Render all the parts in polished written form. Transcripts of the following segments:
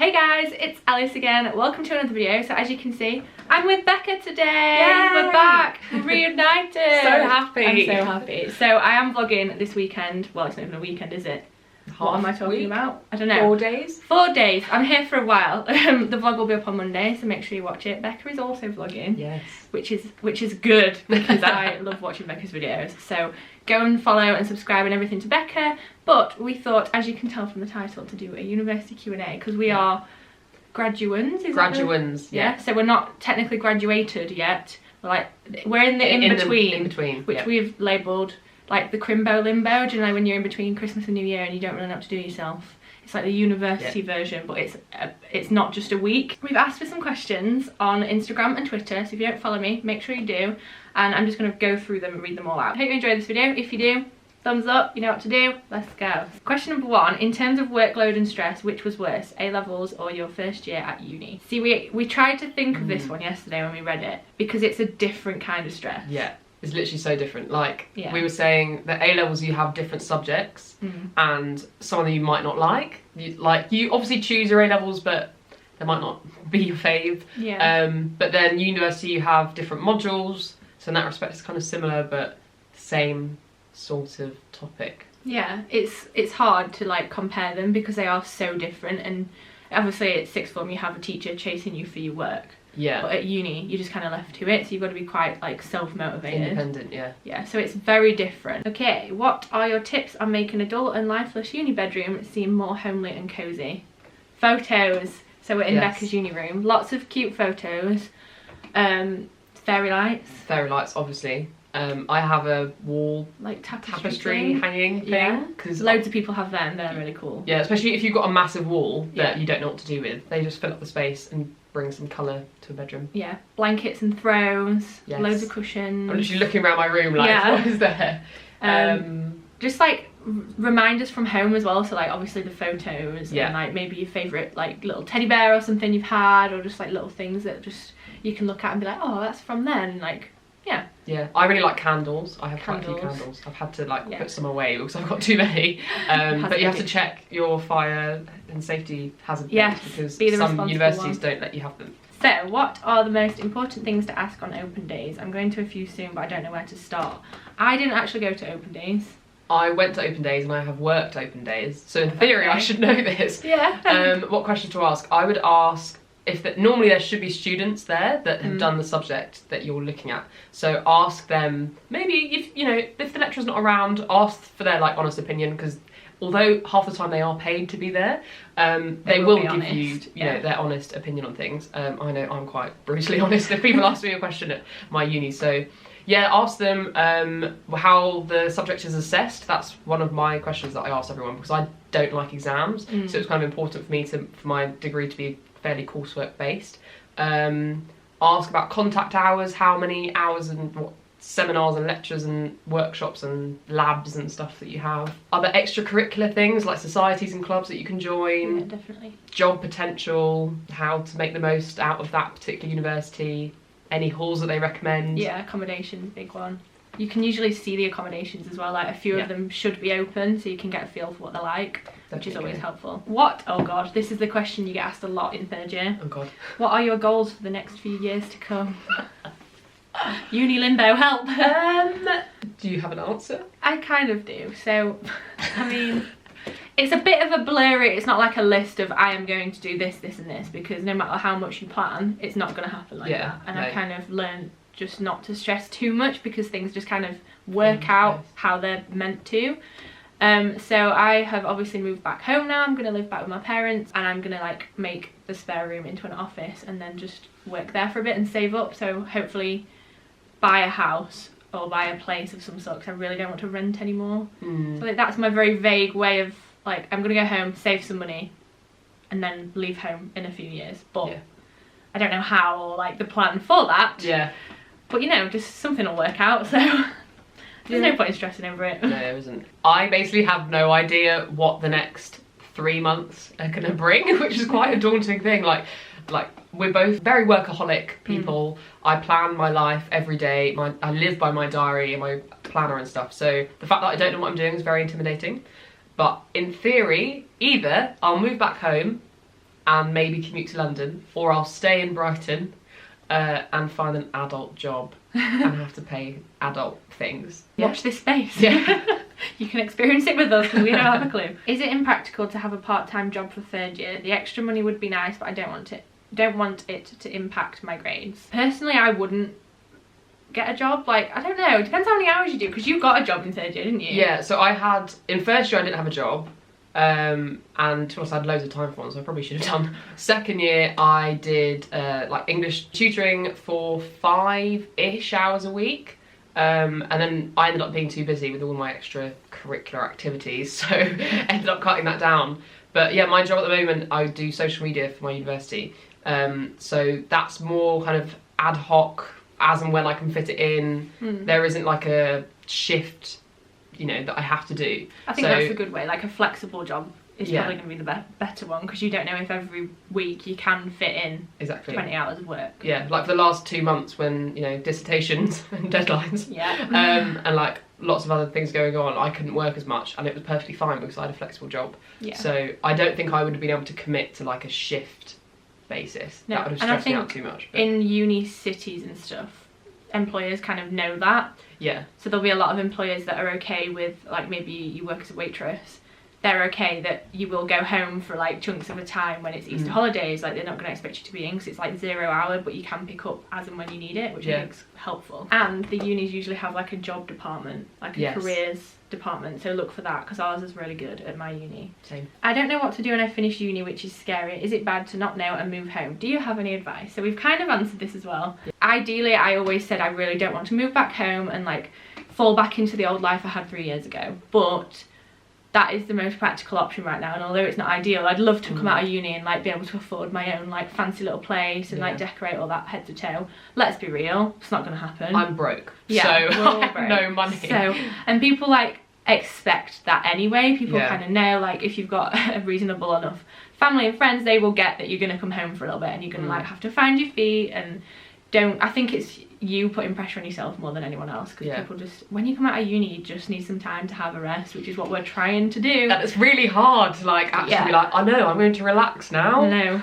Hey guys, it's Alice again. Welcome to another video. So as you can see, I'm with Becca today. Yay! We're back, reunited. So happy. I'm so happy. So I am vlogging this weekend. Well, it's not even a weekend, is it? What am I talking about? I don't know. 4 days? 4 days. I'm here for a while. The vlog will be up on Monday, so make sure you watch it. Becca is also vlogging. Yes. Which is good because I love watching Becca's videos. So go and follow and subscribe and everything to Becca. But we thought, as you can tell from the title, to do a university Q&A because we are graduands. Graduands, yeah. So we're not technically graduated yet. We're in the in-between. Which we've labelled like the crimbo limbo. Do you know when you're in between Christmas and New Year and you don't really know what to do yourself? It's like the university version, but it's not just a week. We've asked for some questions on Instagram and Twitter, so if you don't follow me, make sure you do. And I'm just going to go through them and read them all out. Hope you enjoyed this video. If you do, thumbs up, you know what to do. Let's go. Question number 1, in terms of workload and stress, which was worse, A-levels or your first year at uni? See, we tried to think of this one yesterday when we read it, because it's a different kind of stress. Yeah. It's literally so different. Like, we were saying that A-levels you have different subjects and some of them you might not like. You obviously choose your A-levels, but they might not be your fave. Yeah. But then university you have different modules, so in that respect it's kind of similar but same sort of topic. Yeah, it's hard to like compare them because they are so different, and obviously at sixth form you have a teacher chasing you for your work. Yeah. But at uni, you're just kind of left to it, so you've got to be quite like self-motivated. Independent, yeah. Yeah, so it's very different. Okay, what are your tips on making a dull and lifeless uni bedroom seem more homely and cosy? Photos. So we're in Becca's uni room. Lots of cute photos. Fairy lights. Fairy lights, obviously. I have a wall like tapestry hanging thing. Yeah, because loads of people have them. They're really cool. Yeah, especially if you've got a massive wall that you don't know what to do with. They just fill up the space and bring some colour to a bedroom. Yeah, blankets and throws. Yes. Loads of cushions. I'm literally looking around my room like, what is there? Just like reminders from home as well. So like obviously the photos and like maybe your favourite like little teddy bear or something you've had, or just like little things that just you can look at and be like, oh, that's from then. Like. Yeah, I really like candles. I have quite a few candles. I've had to like put some away because I've got too many. But you have to check your fire and safety hazard because some universities don't let you have them. So what are the most important things to ask on open days? I'm going to a few soon, but I don't know where to start. I didn't actually go to open days. I went to open days and I have worked open days. So in theory I should know this. Yeah. What question to ask? I would ask normally there should be students there that have done the subject that you're looking at, so ask them, maybe if the lecturer's not around, ask for their like honest opinion, because although half the time they are paid to be there, they will give you know their honest opinion on things. I know I'm quite brutally honest if people ask me a question at my uni, so yeah, ask them how the subject is assessed. That's one of my questions that I ask everyone, because I don't like exams, so it's kind of important for me for my degree to be fairly coursework based. Ask about contact hours, how many hours and what seminars and lectures and workshops and labs and stuff that you have. Other extracurricular things like societies and clubs that you can join. Yeah, definitely. Job potential, how to make the most out of that particular university, any halls that they recommend. Yeah, accommodation, big one. You can usually see the accommodations as well, like a few of them should be open so you can get a feel for what they're like. Which is always helpful. Oh god, this is the question you get asked a lot in third year. Oh god. What are your goals for the next few years to come? Uni limbo, help! Do you have an answer? I kind of do. So, I mean, it's a bit of a blurry, it's not like a list of I am going to do this, this and this, because no matter how much you plan, it's not going to happen like that. And I kind of learned just not to stress too much, because things just kind of work out how they're meant to. So I have obviously moved back home now. I'm going to live back with my parents, and I'm going to like make the spare room into an office and then just work there for a bit and save up. So hopefully buy a house or buy a place of some sort, because I really don't want to rent anymore. So like, that's my very vague way of like, I'm going to go home, save some money, and then leave home in a few years. But I don't know how, or like the plan for that. Yeah. But just something will work out, so there's no point in stressing over it. No, there isn't. I basically have no idea what the next 3 months are gonna bring, which is quite a daunting thing. Like we're both very workaholic people. I plan my life every day. I live by my diary and my planner and stuff. So the fact that I don't know what I'm doing is very intimidating. But in theory, either I'll move back home and maybe commute to London, or I'll stay in Brighton and find an adult job and have to pay adult things. Watch this space. Yeah. You can experience it with us because we don't have a clue. Is it impractical to have a part-time job for third year? The extra money would be nice, but I don't want it to impact my grades. Personally, I wouldn't get a job. Like, I don't know, it depends how many hours you do, because you got a job in third year, didn't you? Yeah, so I had, in first year I didn't have a job, and to be honest I had loads of time for one, so I probably should have done. Second year I did like English tutoring for 5-ish hours a week, and then I ended up being too busy with all my extracurricular activities, so ended up cutting that down. But yeah, my job at the moment, I do social media for my university, so that's more kind of ad hoc, as and when I can fit it in. There isn't like a shift, you know, that I have to do. I think that's a good way. Like a flexible job is probably going to be the better one, because you don't know if every week you can fit in 20 hours of work. Yeah, like for the last 2 months when, you know, dissertations and deadlines, and like lots of other things going on, I couldn't work as much, and it was perfectly fine because I had a flexible job. So I don't think I would have been able to commit to like a shift basis. That would have stressed me out too much. But in uni cities and stuff, employers kind of know that. Yeah. So there'll be a lot of employers that are okay with, like, maybe you work as a waitress, they're okay that you will go home for like chunks of a time when it's Easter holidays. Like, they're not going to expect you to be in because it's like 0 hour, but you can pick up as and when you need it, which I think is helpful. And the unis usually have like a job department, like a careers department, so look for that, because ours is really good at my uni. Same. I don't know what to do when I finish uni, which is scary. Is it bad to not know and move home? Do you have any advice? So we've kind of answered this as well. Ideally, I always said I really don't want to move back home and like fall back into the old life I had 3 years ago, but that is the most practical option right now. And although it's not ideal, I'd love to come out of uni and like be able to afford my own like fancy little place and like decorate all that head to toe. Let's be real, it's not going to happen. I'm broke, so I have no money. So, and people like expect that anyway. People kind of know, like, if you've got a reasonable enough family and friends, they will get that you're going to come home for a little bit and you're going to like have to find your feet. And I think it's you putting pressure on yourself more than anyone else, because people just, when you come out of uni, you just need some time to have a rest, which is what we're trying to do. And it's really hard to like actually be like, I know, I'm going to relax now. No,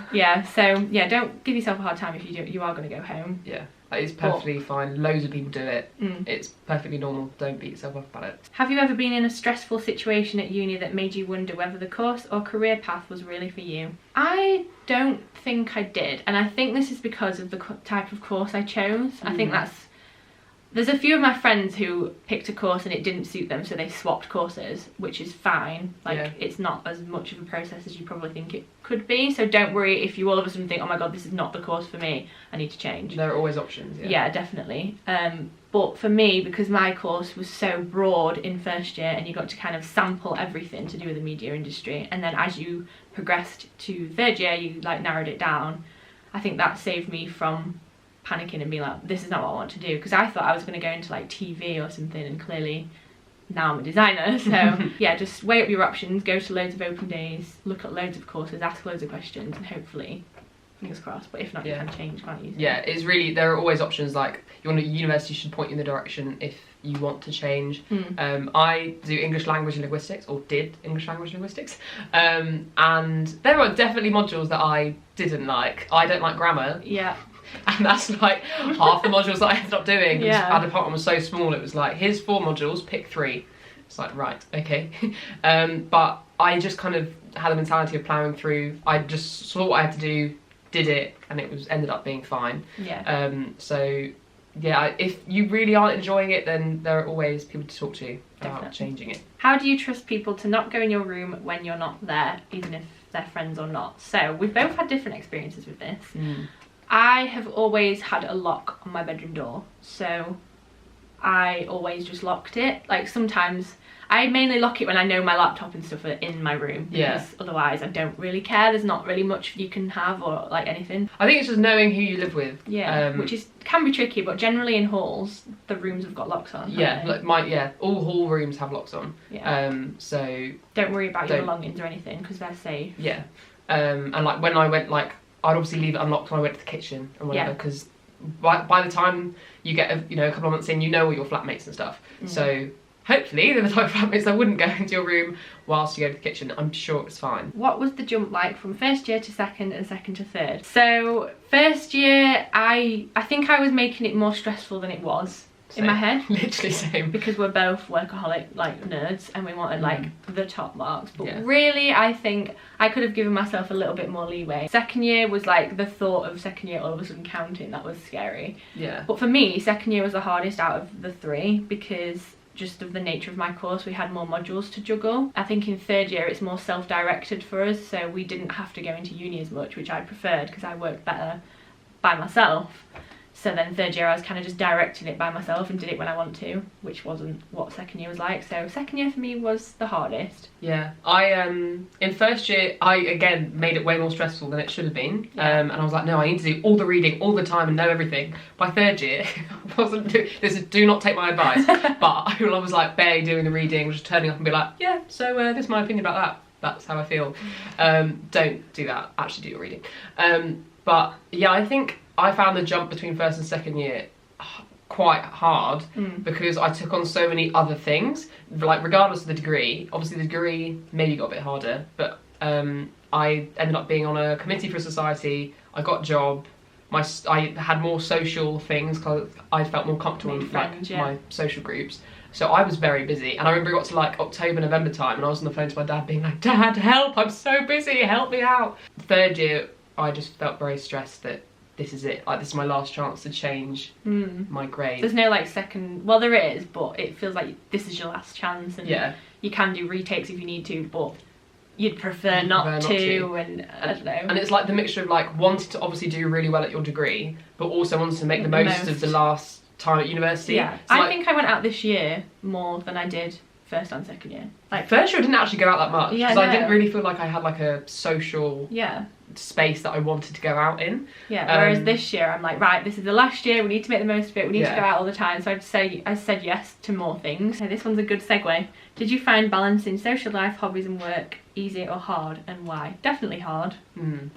so don't give yourself a hard time if you are going to go home. It's perfectly fine. Loads of people do it. It's perfectly normal. Don't beat yourself up about it. Have you ever been in a stressful situation at uni that made you wonder whether the course or career path was really for you? I don't think I did, and I think this is because of the type of course I chose. I think there's a few of my friends who picked a course and it didn't suit them, so they swapped courses, which is fine. Like, it's not as much of a process as you probably think it could be, so don't worry if you all of a sudden think, oh my god, this is not the course for me, I need to change. There are always options. Yeah, definitely. But for me, because my course was so broad in first year and you got to kind of sample everything to do with the media industry, and then as you progressed to third year you like narrowed it down, I think that saved me from panicking and being like, this is not what I want to do, because I thought I was going to go into like TV or something, and clearly now I'm a designer. So just weigh up your options, go to loads of open days, look at loads of courses, ask loads of questions, and hopefully, fingers crossed, but if not, you can change, can't you? It's really, there are always options. Like, university should point you in the direction if you want to change. I do English language and linguistics, or did English language and linguistics, and there are definitely modules that I didn't like. I don't like grammar. And that's like half the modules that I ended up doing. Our department was so small, it was like, here's 4 modules, pick 3. It's like, right, okay. But I just kind of had the mentality of ploughing through. I just saw what I had to do, did it, and it ended up being fine. If you really aren't enjoying it, then there are always people to talk to about changing it. How do you trust people to not go in your room when you're not there, even if they're friends or not? So we've both had different experiences with this. I have always had a lock on my bedroom door, so I always just locked it. Like, sometimes I mainly lock it when I know my laptop and stuff are in my room, because otherwise I don't really care. There's not really much you can have or like anything. I think it's just knowing who you live with. Which can be tricky, but generally in halls the rooms have got locks on. All hall rooms have locks on. So don't worry about your belongings or anything, because they're safe. And like when I went, like, I'd obviously leave it unlocked when I went to the kitchen and whatever, because by the time you get a couple of months in, you know all your flatmates and stuff. So hopefully they're the type of flatmates that wouldn't go into your room whilst you go to the kitchen. I'm sure it's fine. What was the jump like from first year to second and second to third? So first year, I think I was making it more stressful than it was. Same. In my head. Literally same. Because we're both workaholic like nerds and we wanted like the top marks. But really I think I could have given myself a little bit more leeway. Second year was like the thought of second year all of a sudden counting, that was scary. Yeah. But for me, second year was the hardest out of the three because just of the nature of my course, we had more modules to juggle. I think in third year it's more self-directed for us, so we didn't have to go into uni as much, which I preferred because I worked better by myself. So then third year I was kind of just directing it by myself and did it when I want to, which wasn't what second year was like. So second year for me was the hardest. Yeah, in first year I again made it way more stressful than it should have been. And I was like, no, I need to do all the reading all the time and know everything. By third year, I wasn't do not take my advice, but I was like barely doing the reading, just turning up and be like, yeah, so this is my opinion about that. That's how I feel. Don't do that. Actually do your reading. But yeah, I think I found the jump between first and second year quite hard because I took on so many other things, like regardless of the degree. Obviously the degree maybe got a bit harder, but I ended up being on a committee for a society. I got a job. I had more social things because I felt more comfortable with my social groups. So I was very busy, and I remember it got to like October, November time, and I was on the phone to my dad being like, Dad, help, I'm so busy, help me out. Third year, I just felt very stressed that this is it, like this is my last chance to change my grade. There's no like second, well there is, but it feels like this is your last chance, and you can do retakes if you need to, but you'd prefer not to, and I don't know. And it's like the mixture of like wanting to obviously do really well at your degree, but also wanting to make the most of the last time at university. Yeah, so I think I went out this year more than I did first and second year. Like first year I didn't actually go out that much because I didn't really feel like I had like a social space that I wanted to go out in. Yeah, whereas this year I'm like, right, this is the last year, we need to make the most of it, we need to go out all the time, so I said yes to more things. So this one's a good segue. Did you find balancing social life, hobbies and work easy or hard, and why? Definitely hard.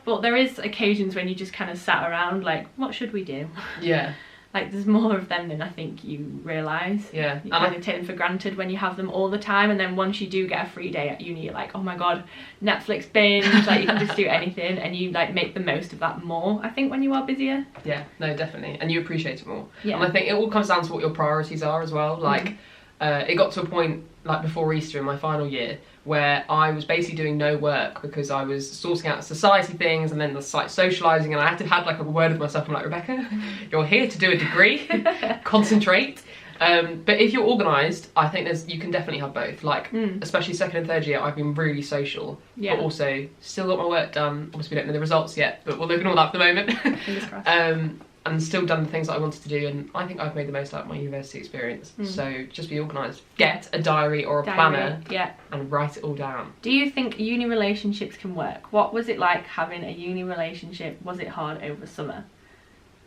But there is occasions when you just kind of sat around like, what should we do? Yeah. Like there's more of them than I think you realise. Yeah. You kind of take them for granted when you have them all the time, and then once you do get a free day at uni, you're like, oh my god, Netflix binge, like you can just do anything, and you like make the most of that more, I think, when you are busier. Yeah, no, definitely. And you appreciate it more. Yeah. And I think it all comes down to what your priorities are as well. Like it got to a point like before Easter in my final year where I was basically doing no work because I was sorting out society things and then the like socialising, and I had to have like a word with myself. I'm like, Rebecca, you're here to do a degree, concentrate. But if you're organised, I think you can definitely have both. Like, especially second and third year, I've been really social, but also still got my work done. Obviously, we don't know the results yet, but we'll ignore that for the moment. Fingers crossed. And still done the things that I wanted to do, and I think I've made the most out of my university experience. So just be organised. Get a diary or a planner and write it all down. Do you think uni relationships can work? What was it like having a uni relationship? Was it hard over summer?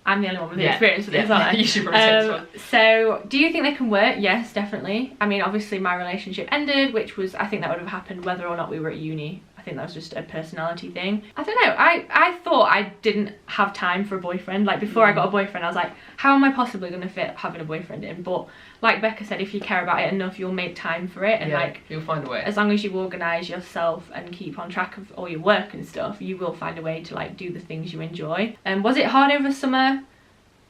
I'm the only one with the experience with this, aren't I? You should probably take this one. So, do you think they can work? Yes, definitely. I mean, obviously my relationship ended, which was, I think that would have happened whether or not we were at uni. I think that was just a personality thing. I don't know, I thought I didn't have time for a boyfriend. Like before I got a boyfriend, I was like, how am I possibly going to fit having a boyfriend in? But like Becca said, if you care about it enough, you'll make time for it. And like, you'll find a way. As long as you organise yourself and keep on track of all your work and stuff, you will find a way to like do the things you enjoy. And was it hard over summer?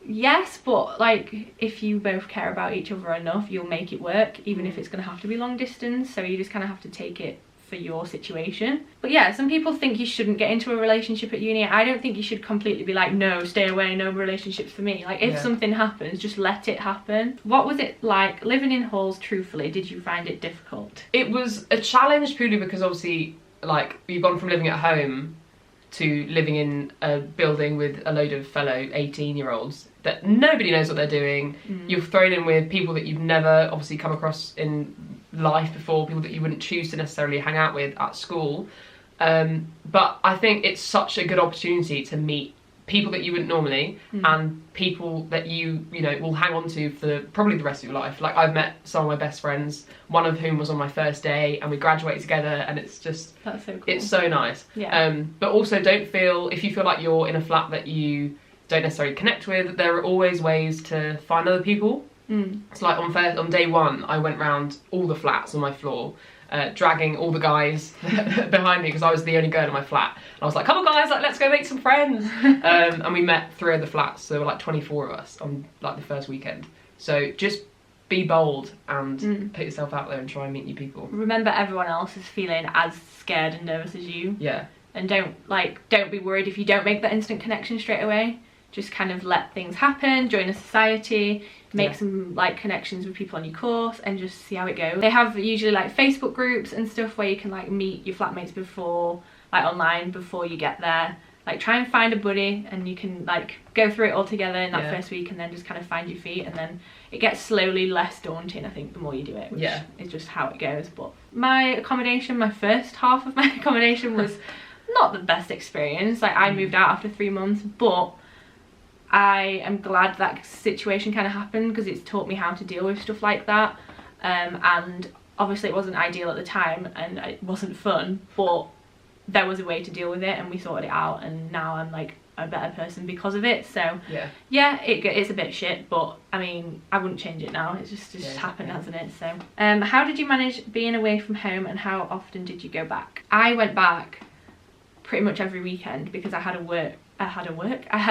Yes, but like if you both care about each other enough, you'll make it work, even if it's going to have to be long distance. So you just kind of have to take it for your situation. But yeah, some people think you shouldn't get into a relationship at uni. I don't think you should completely be like, no, stay away, no relationships for me. Like if something happens, just let it happen. What was it like living in halls, truthfully? Did you find it difficult? It was a challenge purely because obviously like you've gone from living at home to living in a building with a load of fellow 18-year-olds that nobody knows what they're doing. You're thrown in with people that you've never obviously come across in life before, people that you wouldn't choose to necessarily hang out with at school. But I think it's such a good opportunity to meet people that you wouldn't normally and people that you know will hang on to for probably the rest of your life. Like I've met some of my best friends, one of whom was on my first day, and we graduated together, and it's just, that's so cool. It's so nice. But also don't feel, if you feel like you're in a flat that you don't necessarily connect with, there are always ways to find other people. It's like on day one, I went round all the flats on my floor, dragging all the guys behind me because I was the only girl in my flat. And I was like, come on guys, like, let's go make some friends. And we met 3 other flats, so there were like 24 of us on like the first weekend. So just be bold and put yourself out there and try and meet new people. Remember, everyone else is feeling as scared and nervous as you. Yeah. And don't be worried if you don't make that instant connection straight away. Just kind of let things happen, join a society, make some like connections with people on your course, and just see how it goes. They have usually like Facebook groups and stuff where you can like meet your flatmates before, like online before you get there. Like try and find a buddy, and you can like go through it all together in that first week, and then just kind of find your feet, and then it gets slowly less daunting, I think, the more you do it, which is just how it goes. But my accommodation, my first half of my accommodation was not the best experience. Like I moved out after 3 months, but I am glad that situation kind of happened because it's taught me how to deal with stuff like that. And obviously it wasn't ideal at the time and it wasn't fun, but there was a way to deal with it and we sorted it out, and now I'm like a better person because of it. So yeah, it's a bit shit, but I mean, I wouldn't change it now. It's just happened, hasn't it? So how did you manage being away from home, and how often did you go back? I went back pretty much every weekend because I had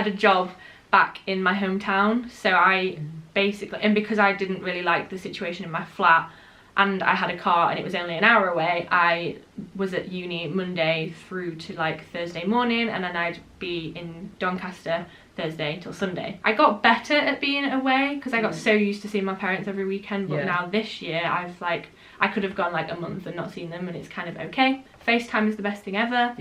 a job back in my hometown. So I basically, and because I didn't really like the situation in my flat and I had a car and it was only an hour away, I was at uni Monday through to like Thursday morning, and then I'd be in Doncaster Thursday till Sunday. I got better at being away because I got so used to seeing my parents every weekend, but now this year I could have gone like a month and not seen them, and it's kind of okay. FaceTime is the best thing ever.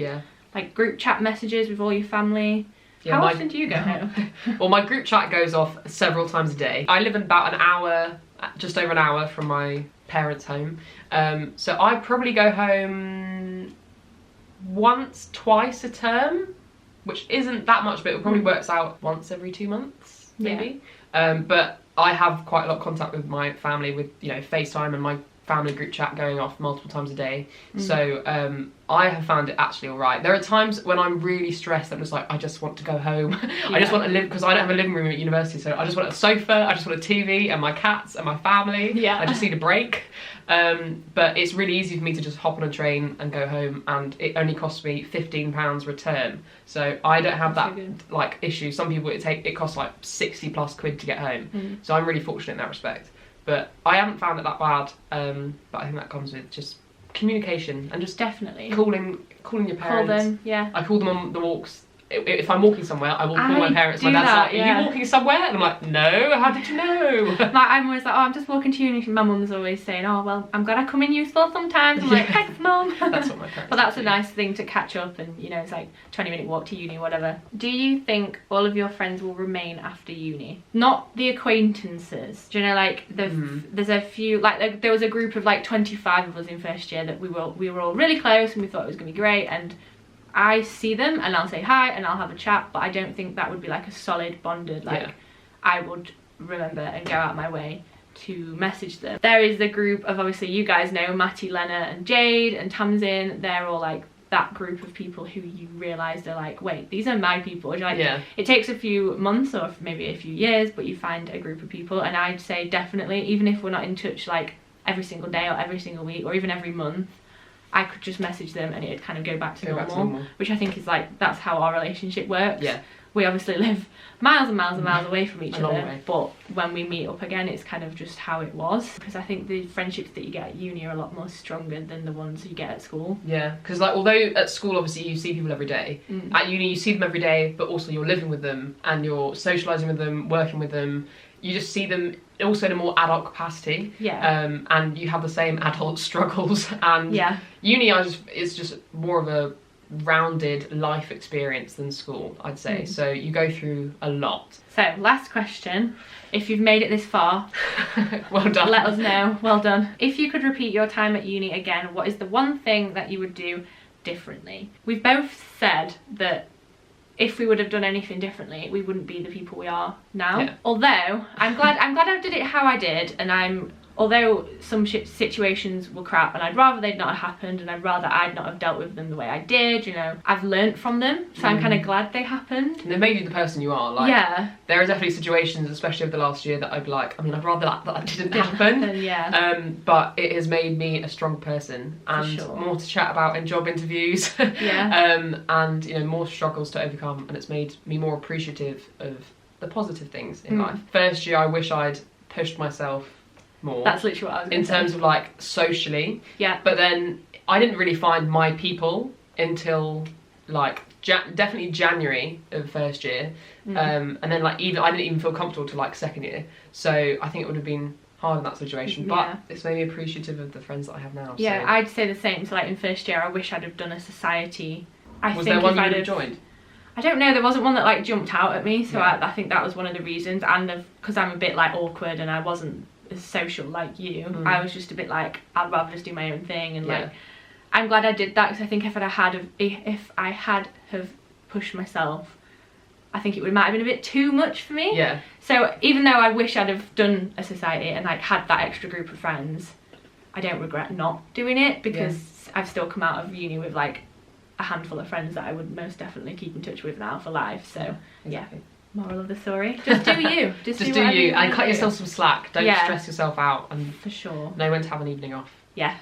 Like group chat messages with all your family. How often do you go home? Well, my group chat goes off several times a day. I live about an hour, just over an hour from my parents' home. So I probably go home once, twice a term, which isn't that much, but it probably works out once every 2 months, maybe. But I have quite a lot of contact with my family with, you know, FaceTime and my family group chat going off multiple times a day. So I have found it actually alright. There are times when I'm really stressed, I'm just like, I just want to go home. I just want to live, because I don't have a living room at university, so I just want a sofa, I just want a TV and my cats and my family. I just need a break. But it's really easy for me to just hop on a train and go home, and it only costs me £15 return. So I don't have that like issue. Some people it costs like 60 plus quid to get home. So I'm really fortunate in that respect. But I haven't found it that bad, but I think that comes with just communication and just calling your parents. Call them, I call them on the walks. If I'm walking somewhere, I will call my parents. My dad's like, are you walking somewhere? And I'm like, no, how did you know? I'm always like, oh, I'm just walking to uni. My mum's always saying, oh, well, I'm glad I come in useful sometimes. I'm like, thanks, mum. That's what my parents But that's a nice thing to catch up, and, you know, it's like 20-minute walk to uni, whatever. Do you think all of your friends will remain after uni? Not the acquaintances. Do you know, like, there's a few, like, there was a group of, like, 25 of us in first year that we were all really close and we thought it was going to be great, and I see them and I'll say hi and I'll have a chat, but I don't think that would be like a solid bonded, like I would remember and go out my way to message them. There is the group of, obviously you guys know, Matty, Lena and Jade and Tamsin. They're all like that group of people who you realise are like, wait, these are my people. Like, it takes a few months or maybe a few years, but you find a group of people, and I'd say definitely, even if we're not in touch like every single day or every single week or even every month, I could just message them and it'd kind of go back to normal, which I think is like, that's how our relationship works. We obviously live miles and miles and miles away from each other, but when we meet up again, it's kind of just how it was. Because I think the friendships that you get at uni are a lot more stronger than the ones you get at school. Yeah, because like, although at school obviously you see people every day, at uni you see them every day, but also you're living with them and you're socialising with them, working with them. You just see them also in a more adult capacity, and you have the same adult struggles. And uni, it's just more of a rounded life experience than school, I'd say. So you go through a lot. So last question, if you've made it this far, well done. Let us know. Well done. If you could repeat your time at uni again, what is the one thing that you would do differently? We've both said that if we would have done anything differently, we wouldn't be the people we are now. Although I'm glad I did it how I did, and I'm although some situations were crap and I'd rather they'd not have happened and I'd rather I'd not have dealt with them the way I did, you know, I've learnt from them, so I'm kind of glad they happened. And they made you the person you are. Like, yeah. There are definitely situations, especially over the last year, that I'd be like, I mean, I'd rather that didn't happen. Yeah. But it has made me a strong person, and more to chat about in job interviews. Yeah. And, you know, more struggles to overcome, and it's made me more appreciative of the positive things in life. First year, I wish I'd pushed myself more. That's literally what I was going to say. In terms of like socially. Yeah. But then I didn't really find my people until like definitely January of first year. And then like I didn't even feel comfortable till like second year. So I think it would have been hard in that situation. But it's made me appreciative of the friends that I have now. Yeah, so. I'd say the same. So like in first year, I wish I'd have done a society. Was there one you would have joined? I don't know, there wasn't one that like jumped out at me, so I think that was one of the reasons, and because I'm a bit like awkward and I wasn't as social like you, I was just a bit like, I'd rather just do my own thing, and like, I'm glad I did that, because I think if I had have pushed myself, I think it might have been a bit too much for me. Yeah. So even though I wish I'd have done a society and like had that extra group of friends, I don't regret not doing it, because I've still come out of uni with like a handful of friends that I would most definitely keep in touch with now for life. So exactly. Moral of the story, just do you. Just do you and cut yourself some slack. Don't stress yourself out, and for sure know when to have an evening off. Yes.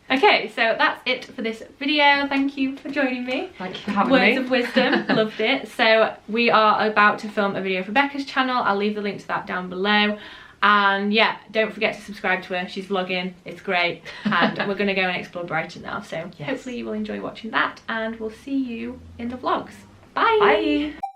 Okay, so that's it for this video. Thank you for joining me. Thank you for having me. Words of wisdom. Loved it. So we are about to film a video for Becca's channel. I'll leave the link to that down below. And yeah, don't forget to subscribe to her. She's vlogging, it's great. And we're going to go and explore Brighton now. So hopefully you will enjoy watching that, and we'll see you in the vlogs. Bye. Bye.